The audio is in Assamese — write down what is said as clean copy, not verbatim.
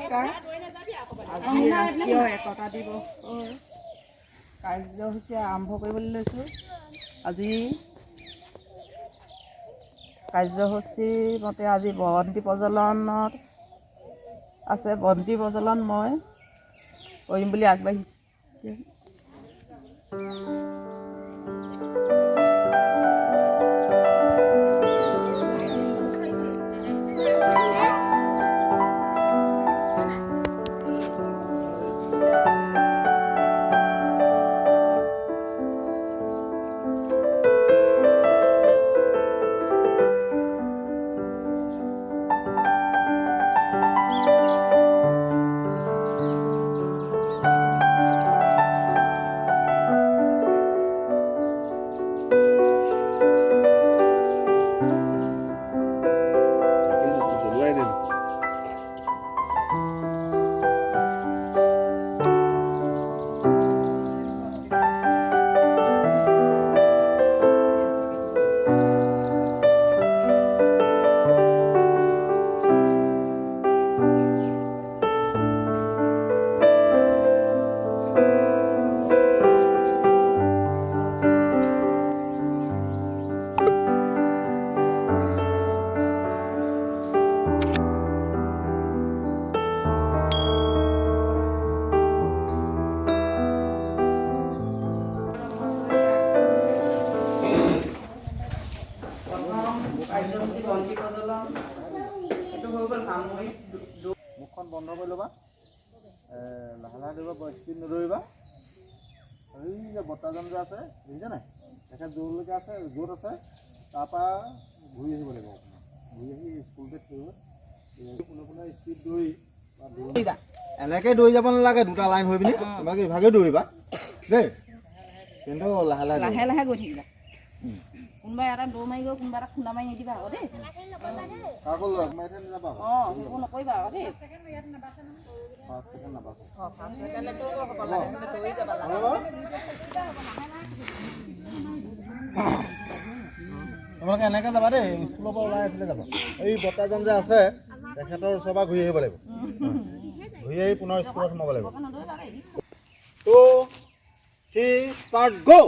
নমস্কাৰ। আজি ৰাষ্ট্ৰীয় একতা দিৱসৰ কাৰ্যসূচী আৰম্ভ কৰিবলৈ লৈছোঁ। আজি কাৰ্যসূচী মতে আজি বন্তি প্ৰজ্বলনত আছে। বন্তি প্ৰজ্বলন মই কৰিম বুলি আগবাঢ়িছোঁ। মুখখন বন্ধ কৰি ল'বা, লাহে লাহে ধৰিবা, স্পীড নধৰিবা। এই যে বৰ্তাজন যে আছে দেখিছে নাই, তেখেত য'লৈকে আছে য'ত আছে তাৰপৰা ঘূৰি আহিব লাগিব। ঘূৰি আহি স্কুলতে থৈ কোনে কোনে স্পীড দৌৰি দৌৰিবা, এনেকৈ দৌৰি যাব নালাগে। দুটা লাইন হৈ পিনি তোমালোকে ইভাগে দৌৰিবা দেই, কিন্তু লাহে লাহে লাহে লাহে গৈ থাকিবা। কোনোবা এটা দৌৰ মাৰি গৈ কোনোবা এটা খুন্দা মাৰি নিদিবা আকৌ দেই। কাকো লগ মাৰি থৈ নাযাবা। সেইবোৰ নকৰিবা আকৌ দেই। তোমালোকে এনেকৈ যাবা দেই, স্কুলৰ পৰা ওলাই আহিলে যাবা। এই বৰ্তাজন যে আছে তেখেতৰ ওচৰৰ পৰা ঘূৰি আহিব লাগিব। ঘূৰি আহি পুনৰ স্কুলত সোমাব লাগিব। 2, 3, ষ্টাৰ্ট, গো।